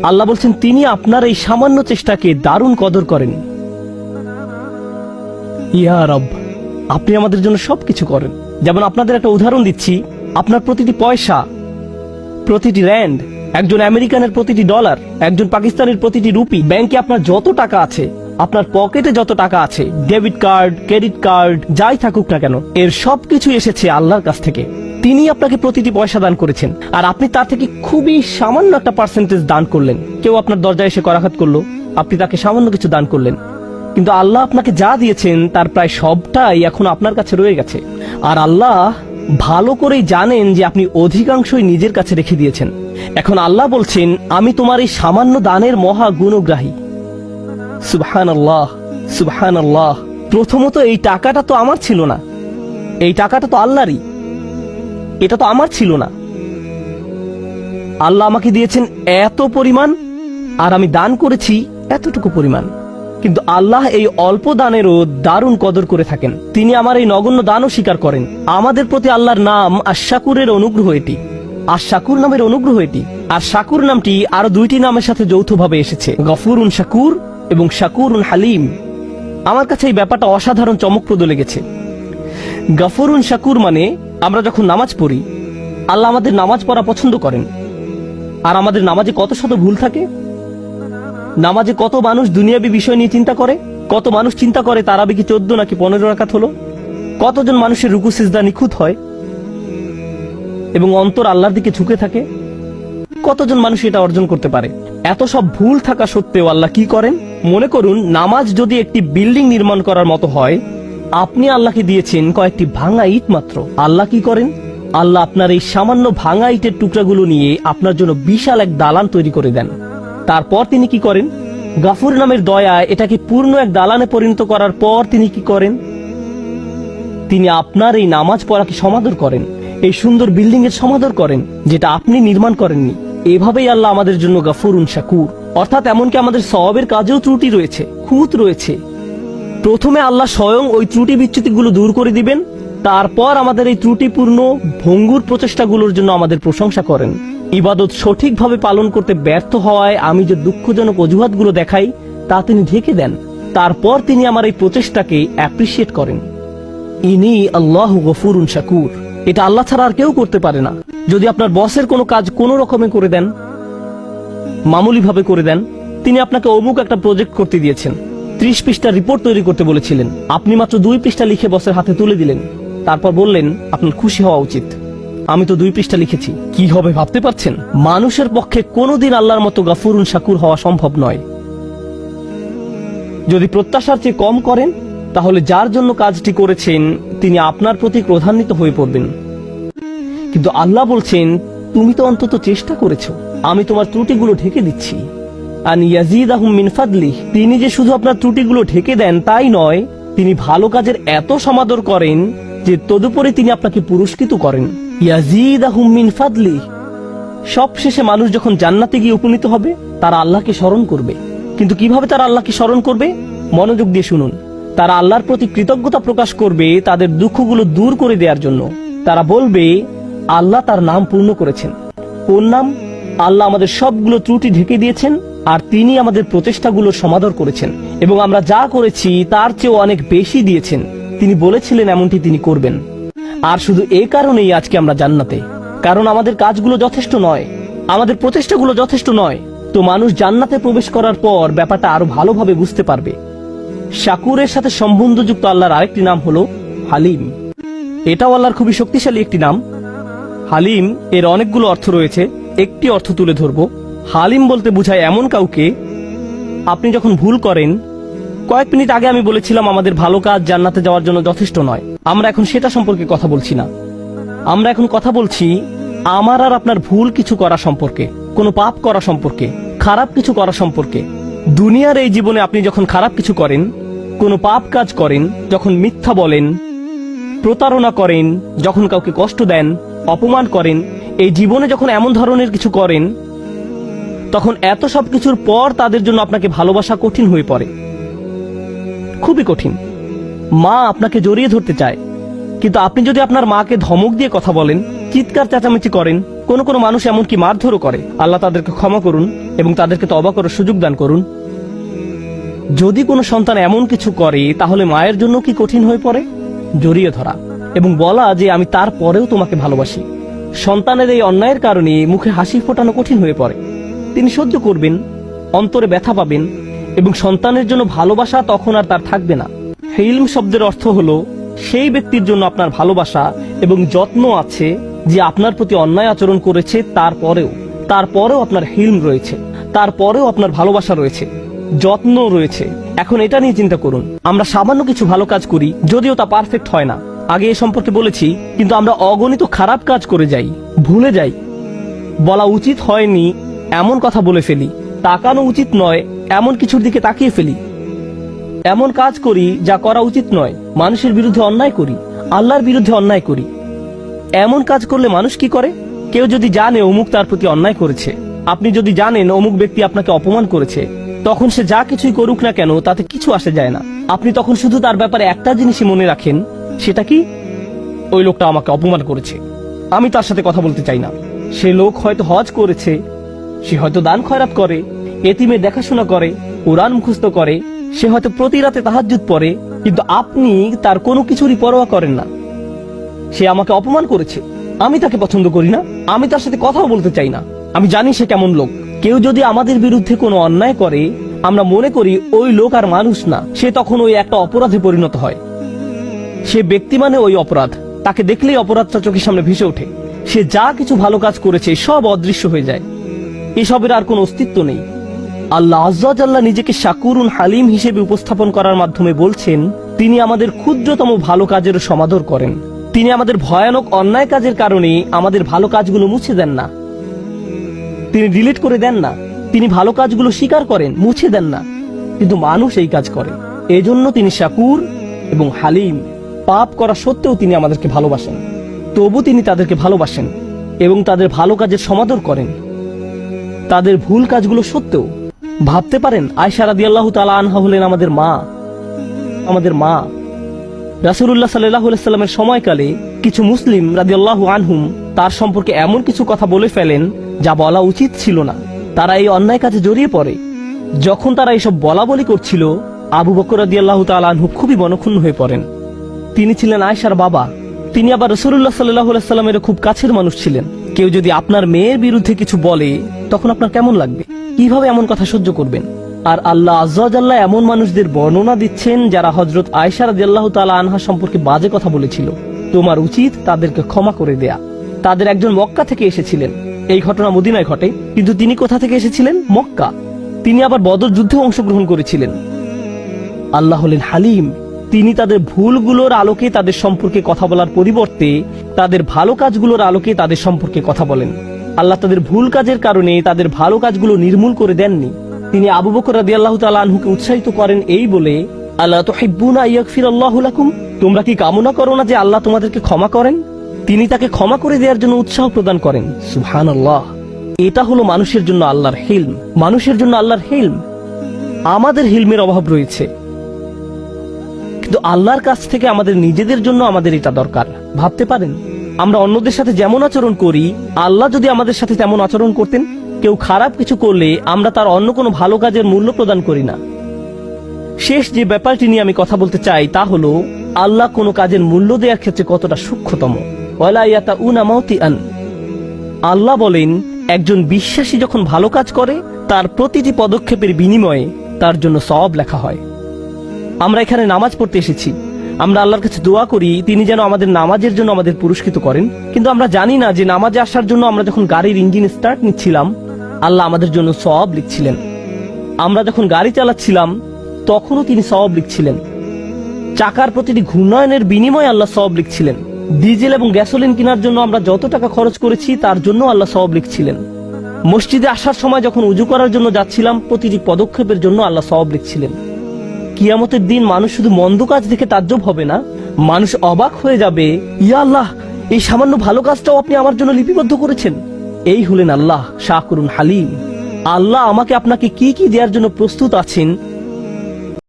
আল্লাহ বলছেন তিনি আপনার এই সামান্য চেষ্টাকে দারুণ কদর করেন। ইয়া রব, আপনি আমাদের জন্য সবকিছু করেন। যেমন আপনাদের একটা উদাহরণ দিচ্ছি, আপনার প্রতিটি পয়সা, প্রতিটি র্যান্ড, একজন আমেরিকানের প্রতিটি ডলার, একজন পাকিস্তানের প্রতিটি রুপি, ব্যাংকে আপনার যত টাকা আছে, আপনার পকেটে যত টাকা আছে, ডেবিট কার্ড, ক্রেডিট কার্ড, যাই থাকুক না কেন, এর সবকিছু এসেছে আল্লাহর কাছ থেকে। তিনি আপনাকে প্রতিটি পয়সা দান করেছেন, আর আপনি তার থেকে খুবই সামান্য একটা পার্সেন্টেজ দান করলেন। কেউ আপনার দরজায় এসে করাঘাত করলো, আপনি তাকে সামান্য কিছু দান করলেন, কিন্তু আল্লাহ আপনাকে যা দিয়েছেন তার প্রায় সবটাই এখন আপনার কাছে রয়ে গেছে। আর আল্লাহ ভালো করেই জানেন যে আপনি অধিকাংশই নিজের কাছে রেখে দিয়েছেন। এখন আল্লাহ বলছেন, আমি তোমার এই সামান্য দানের মহা গুণগ্রাহী। সুবহানাল্লাহ, সুবহানাল্লাহ। প্রথমত এই টাকাটা তো আমার ছিল না, এই টাকাটা তো আল্লাহরই, এটা তো আমার ছিল না। আল্লাহ আমাকে দিয়েছেন এত পরিমাণ, আর আমি দান করেছি এতটুকু পরিমাণ। কিন্তু আল্লাহ এই অল্প দানেরও দারুণ কদর করে থাকেন। তিনি আমার এই নগণ্য দানও স্বীকার করেন। আমাদের প্রতি আল্লাহর নাম আশ-শাকুরের অনুগ্রহ এটি, আশ-শাকুর নামের অনুগ্রহ এটি। আর শাকুর নামটি আরো দুইটি নামের সাথে যৌথভাবে এসেছে, গফুরুন শাকুর এবং শাকুরুন হালিম। আমার কাছে এই ব্যাপারটা অসাধারণ চমকপ্রদ লেগেছে। গফুরুন শাকুর মানে আমরা যখন নামাজ পড়ি, আল্লাহ আমাদের নামাজ পড়া পছন্দ করেন। আর আমাদের নামাজে কত শত ভুল থাকে। নামাজে কত মানুষ দুনিয়াবী বিষয় নিয়ে চিন্তা করে, কত মানুষ চিন্তা করে তারাবি কি 14 নাকি 15 রাকাত হলো, কতজন মানুষের রুকু সিজদা নিখুঁত হয় এবং অন্তর আল্লাহর দিকে ঝুঁকে থাকে, কতজন মানুষ এটা অর্জন করতে পারে। এত সব ভুল থাকা সত্ত্বেও আল্লাহ কি করেন? মনে করুন নামাজ যদি একটি বিল্ডিং নির্মাণ করার মতো হয়, আপনি আল্লাহকে দিয়েছেন কয়েকটি ভাঙা ইট মাত্র। আল্লাহ কি করেন? আল্লাহ আপনার এই সামান্য ভাঙা ইটের টুকরাগুলো নিয়ে আপনার জন্য বিশাল এক দালান তৈরি করে দেন। তারপর তিনি কি করেন? গাফুর নামের দয়ায় এটাকে পূর্ণ এক দালানে পরিণত করার পর তিনি কি করেন? তিনি আপনার এই নামাজ পড়াকে সমাদর করেন, এই সুন্দর বিল্ডিং এর সমাদর করেন যেটা আপনি নির্মাণ করেননি। এভাবেই আল্লাহ আমাদের জন্য গাফুরুন শাকুর। অর্থাৎ এমনকি আমাদের সওয়াবের কাজেও ত্রুটি রয়েছে, খুঁত রয়েছে। প্রথমে আল্লাহ স্বয়ং ওই ত্রুটি বিচ্যুতিগুলো দূর করে দিবেন, তারপর আমাদের এই ত্রুটিপূর্ণ ভঙ্গুর প্রচেষ্টাগুলোর জন্য আমাদের প্রশংসা করেন। ইবাদত সঠিকভাবে পালন করতে ব্যর্থ হওয়ায় আমি যে দুঃখজনক অজুহাতগুলো দেখাই তা তিনি ঢেকে দেন। তারপর তিনি আমার এই প্রচেষ্টাকে অ্যাপ্রিসিয়েট করেন। ইনি আল্লাহু গফুরুন শাকুর। এটা আল্লাহ ছাড়া আর কেউ করতে পারে না। যদি আপনার বসের কোনো কাজ কোনো রকমে করে দেন, মামুলি ভাবে করে দেন, তিনি আপনাকে অমুক একটা প্রজেক্ট করতে দিয়েছেন, 30 পৃষ্ঠার রিপোর্ট তৈরি করতে বলেছিলেন, আপনি মাত্র 2 পৃষ্ঠা লিখে বসের হাতে তুলে দিলেন, তারপর বললেন আপনার খুশি হওয়া উচিত, আমি তো 2 পৃষ্ঠা লিখেছি। কি হবে ভাবতে পারছেন? মানুষের পক্ষে কোনোদিন আল্লাহর মতো গফুরুন শাকুর হওয়া সম্ভব নয়। যদি প্রত্যাশার চেয়ে কম করেন, তাহলে যার জন্য কাজটি করেছেন তিনি আপনার প্রতি ক্রোধান্বিত হয়ে পড়বেন। কিন্তু আল্লাহ বলছেন, তুমি তো অন্তত চেষ্টা করেছো, আমি তোমার ত্রুটিগুলো ঢেকে দিচ্ছি। আন ইয়াজিদাহুম মিন ফাদলি, তিনি যে শুধু আপনার ত্রুটিগুলো ঢেকে দেন তাই নয়, তিনি ভালো কাজের এত সমাদর করেন যে তদুপরি তিনি আপনাকে পুরস্কৃত করেন। ইয়াজিদাহুম মিন ফাদলি। সবশেষে মানুষ যখন জান্নাতে গিয়ে উপনীত হবে, তারা আল্লাহকে স্মরণ করবে। কিন্তু কিভাবে তারা আল্লাহকে স্মরণ করবে? মনোযোগ দিয়ে শুনুন। তারা আল্লাহর প্রতি কৃতজ্ঞতা প্রকাশ করবে তাদের দুঃখগুলো দূর করে দেওয়ার জন্য। তারা বলবে, আল্লাহ তার নাম পূর্ণ করেছেন। কোন নাম? আল্লাহ আমাদের সবগুলো ত্রুটি ঢেকে দিয়েছেন, আর তিনি আমাদের প্রচেষ্টাগুলোর সমাদর করেছেন, এবং আমরা যা করেছি তার চেয়েও অনেক বেশি দিয়েছেন। তিনি বলেছিলেন এমনটি তিনি করবেন। আর শুধু এই কারণেই আজকে আমরা জান্নাতে, কারণ আমাদের কাজগুলো যথেষ্ট নয়, আমাদের প্রচেষ্টাগুলো যথেষ্ট নয়। তো মানুষ জান্নাতে প্রবেশ করার পর ব্যাপারটা আরো ভালোভাবে বুঝতে পারবে। শাকুরের সাথে সম্বন্ধযুক্ত আল্লাহর আরেকটি নাম হলো হালিম। এটাও আল্লাহর খুবই শক্তিশালী একটি নাম। হালিম এর অনেকগুলো অর্থ রয়েছে, একটি অর্থ তুলে ধরব। হালিম বলতে বোঝায় এমন কাউকে, আপনি যখন ভুল করেন, কয়েক মিনিট আগে আমি বলেছিলাম আমাদের ভালো কাজ জান্নাতে যাওয়ার জন্য যথেষ্ট নয়। আমরা এখন সেটা সম্পর্কে কথা বলছি না। আমরা এখন কথা বলছি আমার আর আপনার ভুল কিছু করা সম্পর্কে, কোনো পাপ করা সম্পর্কে, খারাপ কিছু করা সম্পর্কে। দুনিয়ার এই জীবনে আপনি যখন খারাপ কিছু করেন, কোনো পাপ কাজ করেন, যখন মিথ্যা বলেন, প্রতারণা করেন, যখন কাউকে কষ্ট দেন, অপমান করেন, এই জীবনে যখন এমন ধরনের কিছু করেন, তখন এত সব কিছুর পর তাদের জন্য আপনাকে ভালোবাসা কঠিন হয়ে পড়ে, খুবই কঠিন। মা আপনাকে জড়িয়ে ধরতে চায়, কিন্তু আপনি যদি আপনার মাকে ধমক দিয়ে কথা বলেন, চিৎকার চেঁচামেচি করেন, কোন কোন মানুষ এমনকি মারধরও করে। আল্লাহ তাদেরকে ক্ষমা করুন এবং তাদেরকে তওবা করার সুযোগ দান করুন। যদি কোনো সন্তান এমন কিছু করে তাহলে মায়ের জন্য কি কঠিন হয়ে পড়ে? জড়িয়ে ধরা এবং বলা যে আমি তার পরেও তোমাকে ভালোবাসি। সন্তানের এই অন্যায়ের কারণে মুখে হাসি ফোটানো কঠিন হয়ে পড়ে। তিনি সহ্য করবেন, অন্তরে ব্যথা পাবেন এবং সন্তানের জন্য ভালোবাসা তখন আর তার থাকবে না। হিলম শব্দের অর্থ হলো সেই ব্যক্তির জন্য আপনার ভালোবাসা এবং যত্ন আছে যে আপনার প্রতি অন্যায় আচরণ করেছে, তারপরেও আপনার হিলম রয়েছে, তারপরেও আপনার ভালোবাসা রয়েছে, যত্ন রয়েছে। এখন এটা নিয়ে চিন্তা করুন, আমরা সামান্য কিছু ভালো কাজ করি, যদিও তা পারফেক্ট হয় না, আগে এ সম্পর্কে বলেছি, কিন্তু আমরা অগণিত খারাপ কাজ করে যাই, ভুলে যাই। বলা উচিত হয়নি এমন কথা বলে ফেলি, তাকানো উচিত নয় এমন কিছুর দিকে তাকিয়ে ফেলি, এমন কাজ করি যা করা উচিত নয়, মানুষের বিরুদ্ধে অন্যায় করি, আল্লাহর বিরুদ্ধে অন্যায় করি। এমন কাজ করলে মানুষ কি করে? কেউ যদি জানে অমুক তার প্রতি অন্যায় করেছে, আপনি যদি জানেন অমুক ব্যক্তি আপনাকে অপমান করেছে, তখন সে যা কিছুই করুক না কেন তাতে কিছু আসে যায় না। আপনি তখন শুধু তার ব্যাপারে একটা জিনিসই মনে রাখেন, সেটা কি? ওই লোকটা আমাকে অপমান করেছে, আমি তার সাথে কথা বলতে চাই না। সে লোক হয়তো হজ করেছে, সে হয়তো দান খয়রাত করে, এতিমের দেখাশোনা করে, কোরআন মুখস্থ করে, সে হয়তো প্রতি রাতে তাহাজ্জুদ পড়ে, কিন্তু আপনি তার কোনো কিছুরই পরোয়া করেন না। সে আমাকে অপমান করেছে, আমি তাকে পছন্দ করি না, আমি তার সাথে কথাও বলতে চাই না, আমি জানি সে কেমন লোক। কেউ যদি আমাদের বিরুদ্ধে কোনো অন্যায় করে, আমরা মনে করি ওই লোক আর মানুষ না, সে তখন ওই একটা অপরাধে পরিণত হয়। সে ব্যক্তি মানে ওই অপরাধ, তাকে দেখলেই অপরাধটা চোখের সামনে ভেসে ওঠে। সে যা কিছু ভালো কাজ করেছে সব অদৃশ্য হয়ে যায়, এসবের আর কোনো অস্তিত্ব নেই। আল্লাহ আজ্জা ওয়া জাল্লা নিজেকে শাকুরুন হালিম হিসেবে উপস্থাপন করার মাধ্যমে বলছেন, তিনি আমাদের ক্ষুদ্রতম ভালো কাজের সমাদর করেন। তিনি আমাদের ভয়ানক অন্যায় কাজের কারণে আমাদের ভালো কাজগুলো মুছে দেন না, তিনি ডিলিট করে দেন না। তিনি ভালো কাজগুলো স্বীকার করেন, মুছে দেন না, কিন্তু মানুষ এই কাজ করে। এজন্য তিনি শাকুর এবং হালিম। পাপ করা সত্ত্বেও তিনি আমাদেরকে ভালোবাসেন, তবু তিনি তাদেরকে ভালোবাসেন এবং তাদের ভালো কাজের সমাদর করেন, তাদের ভুল কাজগুলো সত্ত্বেও। ভাবতে পারেন, আয়েশা রাদিয়াল্লাহু তাআলা আনহা হলেন আমাদের মা। রাসূলুল্লাহ সাল্লাল্লাহু আলাইহি ওয়াসাল্লামের সময়কালে কিছু মুসলিম রাদিয়াল্লাহু আনহুম তার সম্পর্কে এমন কিছু কথা বলে ফেলেন যা বলা উচিত ছিল না। তারা এই অন্যায় কাজে জড়িয়ে পড়ে। যখন তারা এসব বলা বলি করছিল, আবু বকর রাদিয়াল্লাহু তাআলা আনহু খুবই মনক্ষুণ্ণ হয়ে পড়েন। তিনি ছিলেন আয়েশার বাবা, তিনি আবার রাসূলুল্লাহ সাল্লাল্লাহু আলাইহি ওয়াসাল্লামের খুব কাছের মানুষ ছিলেন। কেউ যদি আপনার মেয়ের বিরুদ্ধে কিছু বলে, তখন আপনার কেমন লাগবে? কিভাবে এমন কথা সহ্য করবেন? আর আল্লাহ আজ্জা ওয়া জাল্লা এমন মানুষদের বর্ণনা দিচ্ছেন যারা হযরত আয়েশা রাদিয়াল্লাহু তাআলা আনহা সম্পর্কে বাজে কথা বলেছিল। তোমার উচিত তাদেরকে ক্ষমা করে দেয়া। তাদের একজন মক্কা থেকে এসেছিলেন, এই ঘটনা মদিনায় ঘটে, কিন্তু তিনি কোথা থেকে এসেছিলেন? মক্কা। তিনি আবার বদর যুদ্ধে অংশগ্রহণ করেছিলেন। আল্লাহ হলেন হালিম, তিনি তাদের ভুলগুলোর আলোকে তাদের সম্পর্কে কথা বলার পরিবর্তে তাদের ভালো কাজগুলোর আলোকে তাদের সম্পর্কে কথা বলেন। আল্লাহ তাদের ভুল কাজের কারণে তাদের ভালো কাজগুলো নির্মূল করে দেননি। তিনি আবু বকর রাদিয়াল্লাহু তাআলা আনহুকে উৎসাহিত করেন এই বলে, আলা তুহিব্বুনা আইয়াগফিরাল্লাহু লাকুম, তোমরা কি কামনা করো না যে আল্লাহ তোমাদেরকে ক্ষমা করেন? তিনি তাকে ক্ষমা করে দেওয়ার জন্য উৎসাহ প্রদান করেন। সুবহানাল্লাহ। এটা হলো মানুষের জন্য আল্লাহর হিলম, মানুষের জন্য আল্লাহর হিলম। আমাদের হিলমের অভাব রয়েছে, কিন্তু আল্লাহর কাছ থেকে আমাদের নিজেদের জন্য আমাদের এটা দরকার। ভাবতে পারেন, আমরা অন্যদের সাথে যেমন আচরণ করি, আল্লাহ যদি আমাদের সাথে তেমন আচরণ করতেন। কেউ খারাপ কিছু করলে আমরা তার অন্য কোনো ভালো কাজের মূল্য প্রদান করি না। শেষ যে ব্যাপারটি নিয়ে আমি কথা বলতে চাই তা হলো, আল্লাহ কোনো কাজের মূল্য দেওয়ার ক্ষেত্রে কতটা সূক্ষ্মতম। ওয়ালা ইয়াতাউনা মাউতিআন, আল্লাহ বলেন, একজন বিশ্বাসী যখন ভালো কাজ করে, তার প্রতিটি পদক্ষেপের বিনিময়ে তার জন্য সওয়াব লেখা হয়। আমরা এখানে নামাজ পড়তে এসেছি, আমরা আল্লাহর কাছে দোয়া করি তিনি যেন আমাদের নামাজের জন্য আমাদের পুরস্কৃত করেন, কিন্তু আমরা জানি না যে নামাজে আসার জন্য আমরা যখন গাড়ির ইঞ্জিন স্টার্ট নিচ্ছিলাম, আল্লাহ আমাদের জন্য সওয়াব লিখছিলেন। আমরা যখন গাড়ি চালাচ্ছিলাম, তখনও তিনি সওয়াব লিখছিলেন। চাকার প্রতিটি ঘূর্ণয়নের বিনিময়ে আল্লাহ সওয়াব লিখছিলেন। ডিজেল এবং গ্যাসোলিন কেনার জন্য আমরা যত টাকা খরচ করেছি, তার জন্য আল্লাহ সওয়াব লিখছিলেন। মসজিদে আসার সময় যখন উজু করার জন্য যাচ্ছিলাম, প্রতিটি পদক্ষেপের জন্য আল্লাহ সওয়াব লিখছিলেন। কিয়ামতের দিন মানুষ শুধু মন্দ কাজ দেখে তাজ্জব হবে না, মানুষ অবাক হয়ে যাবে, ইয়া আল্লাহ, এই সামান্য ভালো কাজটাও আপনি আমার জন্য লিপিবদ্ধ করেছেন। এই হলেন আল্লাহ শাকুরুন হালিম। আল্লাহ আমাকে আপনাকে কি কি দেওয়ার জন্য প্রস্তুত আছেন,